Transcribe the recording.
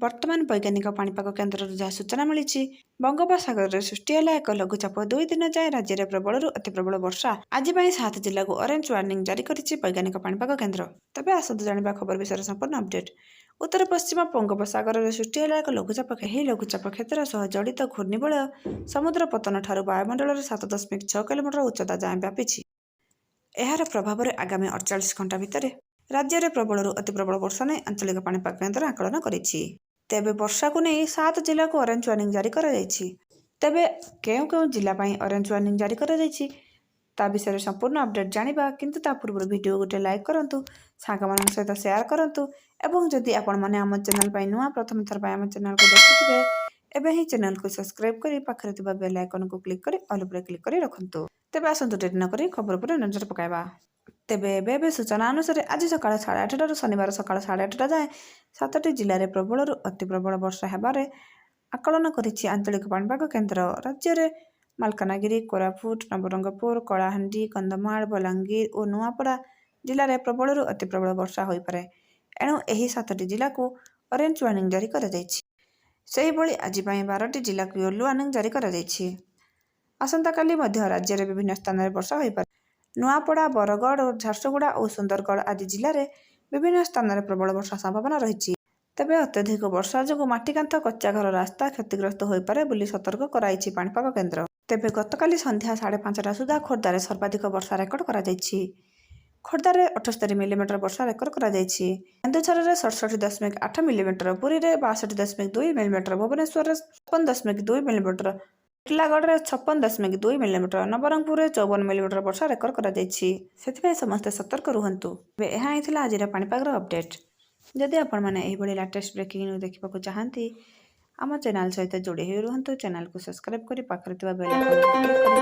ବର୍ତ୍ତମାନ ବୈଜ୍ଞାନିକ ପାଣିପାଗ କେନ୍ଦ୍ରରୁ ଯାହା ସୂଚନା ମିଳିଛି, ବଙ୍ଗୋପସାଗରରେ ସୃଷ୍ଟି ହେଲା ଏକ ଲଘୁଚାପ। 2 ଦିନ ଯାଏଁ ରାଜ୍ୟରେ ପ୍ରବଳରୁ ଅତି ପ୍ରବଳ ବର୍ଷା। ଆଜି ପାଇଁ 7 ଜିଲ୍ଲାକୁ ଅରେଞ୍ଜ ୱାର୍ଣ୍ଣିଂ ଜାରି କରିଛି ବୈଜ୍ଞାନିକ ପାଣିପାଗ କେନ୍ଦ୍ର। ତେବେ ଆସନ୍ତୁ ଜାଣିବା ଖବର ବିଷୟରେ ସମ୍ପୂର୍ଣ୍ଣ ଅପଡେଟ୍। ଉତ୍ତର ପଶ୍ଚିମ ବଙ୍ଗୋପସାଗରରେ ସୃଷ୍ଟି ହେଲା ଏକ ଲଘୁଚାପ। ଏହି ଲଘୁଚାପ କ୍ଷେତ୍ର ସହ ଜଡ଼ିତ ଘୂର୍ଣ୍ଣିବଳୟ ସମୁଦ୍ର ପତନ ଠାରୁ ବାୟୁମଣ୍ଡଳରେ 7.6 କିଲୋମିଟର ଉଚ୍ଚତା ଯାଏଁ ବ୍ୟାପିଛି। ଏହାର ପ୍ରଭାବରେ ଆଗାମୀ 48 ଘଣ୍ଟା ଭିତରେ ରାଜ୍ୟରେ ପ୍ରବଳରୁ ଅତି ପ୍ରବଳ ବର୍ଷା ନେଇ ଆଞ୍ଚଳିକ ପାଣିପାଗ କେନ୍ଦ୍ର ଆକଳନ କରିଛି। ତେବେ ବର୍ଷାକୁ ନେଇ 7 ଜିଲ୍ଲାକୁ ଅରେଞ୍ଜ ୱାର୍ଣ୍ଣିଂ ଜାରି କରାଯାଇଛି। ତେବେ କେଉଁ କେଉଁ ଜିଲ୍ଲା ପାଇଁ ଅରେଞ୍ଜ ୱାର୍ଣ୍ଣିଂ ଜାରି କରାଯାଇଛି ତା ବିଷୟରେ ସମ୍ପୂର୍ଣ୍ଣ ଅପଡେଟ୍ ଜାଣିବା। କିନ୍ତୁ ତା ପୂର୍ବରୁ ଭିଡ଼ିଓ ଗୋଟେ ଲାଇକ୍ କରନ୍ତୁ, ସାଙ୍ଗମାନଙ୍କ ସହିତ ସେୟାର କରନ୍ତୁ ଏବଂ ଯଦି ଆପଣମାନେ ଆମ ଚ୍ୟାନେଲ ପାଇଁ ନୂଆ, ପ୍ରଥମ ଥର ପାଇଁ ଆମ ଚ୍ୟାନେଲକୁ ଦେଖୁଥିବେ, ଏବେ ହିଁ ଚ୍ୟାନେଲକୁ ସବସ୍କ୍ରାଇବ୍ କରି ପାଖରେ ଥିବା ବେଲ୍ ଆଇକନକୁ କ୍ଲିକ୍ କରି ଅଲ୍ ଉପରେ କ୍ଲିକ୍ କରି ରଖନ୍ତୁ। ତେବେ ଆସନ୍ତୁ ଡେରି ନ କରି ଖବର ଉପରେ ନଜର ପକାଇବା। ତେବେ ଏବେ ସୂଚନା ଅନୁସାରେ ଆଜି ସକାଳ 8:30ରୁ ଶନିବାର ସକାଳ 8:30 ଯାଏଁ 7ଟି ଜିଲ୍ଲାରେ ପ୍ରବଳରୁ ଅତି ପ୍ରବଳ ବର୍ଷା ହେବାରେ ଆକଳନ କରିଛି ଆଞ୍ଚଳିକ ପାଣିପାଗ କେନ୍ଦ୍ର। ରାଜ୍ୟରେ ମାଲକାନଗିରି, କୋରାପୁଟ, ନବରଙ୍ଗପୁର, କଳାହାଣ୍ଡି, କନ୍ଧମାଳ, ବଲାଙ୍ଗୀର ଓ ନୂଆପଡ଼ା ଜିଲ୍ଲାରେ ପ୍ରବଳରୁ ଅତି ପ୍ରବଳ ବର୍ଷା ହୋଇପାରେ। ଏଣୁ ଏହି 7ଟି ଜିଲ୍ଲାକୁ ଅରେଞ୍ଜ ୱାର୍ଣ୍ଣିଂ ଜାରି କରାଯାଇଛି। ସେହିଭଳି ଆଜି ପାଇଁ 12ଟି ଜିଲ୍ଲାକୁ ୟେଲୋ ୱାର୍ଣ୍ଣିଂ ଜାରି କରାଯାଇଛି। ଆସନ୍ତାକାଲି ମଧ୍ୟ ରାଜ୍ୟରେ ବିଭିନ୍ନ ସ୍ଥାନରେ ବର୍ଷା ହୋଇପାରେ। ନୂଆପଡ଼ା, ବରଗଡ଼, ଝାରସୁଗୁଡ଼ା ଓ ସୁନ୍ଦରଗଡ଼ ଆଦି ଜିଲ୍ଲାରେ ବିଭିନ୍ନ ସ୍ଥାନରେ ପ୍ରବଳ ବର୍ଷା ସମ୍ଭାବନା ରହିଛି। ତେବେ ଅତ୍ୟଧିକ ବର୍ଷା ଯୋଗୁଁ ମାଟିକାନ୍ଥ, କଚ୍ଚା ଘର, ରାସ୍ତା କ୍ଷତିଗ୍ରସ୍ତ ହୋଇପାରେ ବୋଲି ସତର୍କ କରାଇଛି ପାଣିପାଗ କେନ୍ଦ୍ର। ତେବେ ଗତକାଲି ସନ୍ଧ୍ୟା 5:30 ସୁଦ୍ଧା ଖୋର୍ଦ୍ଧାରେ ସର୍ବାଧିକ ବର୍ଷା ରେକର୍ଡ କରାଯାଇଛି। ଖୋର୍ଦ୍ଧାରେ 78 ମିଲିମିଟର ବର୍ଷା ରେକର୍ଡ କରାଯାଇଛି। କେନ୍ଦୁଝରରେ 67.8 ମିଲିମିଟର, ପୁରୀରେ 62.2 ମିଲିମିଟର, ଭୁବନେଶ୍ୱରରେ 56.2 ମିଲିମିଟର, ଟିଟିଲାଗଡ଼ରେ 56.2 ମିଲିମିଟର, ନବରଙ୍ଗପୁରରେ 54 ମିଲିମିଟର ବର୍ଷା ରେକର୍ଡ କରାଯାଇଛି। ସେଥିପାଇଁ ସମସ୍ତେ ସତର୍କ ରୁହନ୍ତୁ। ଏବେ ଏହା ହିଁ ଥିଲା ଆଜିର ପାଣିପାଗର ଅପଡେଟ୍। ଯଦି ଆପଣମାନେ ଏହିଭଳି ଲାଟେଷ୍ଟ ବ୍ରେକିଂ ନ୍ୟୁଜ୍ ଦେଖିବାକୁ ଚାହାନ୍ତି, ଆମ ଚ୍ୟାନେଲ ସହିତ ଯୋଡ଼ି ହୋଇ ରୁହନ୍ତୁ। ଚ୍ୟାନେଲକୁ ସବସ୍କ୍ରାଇବ୍ କରି ପାଖରେ ଥିବା ବେଲ୍ ଆଇକନକୁ କ୍ଲିକ୍ କରି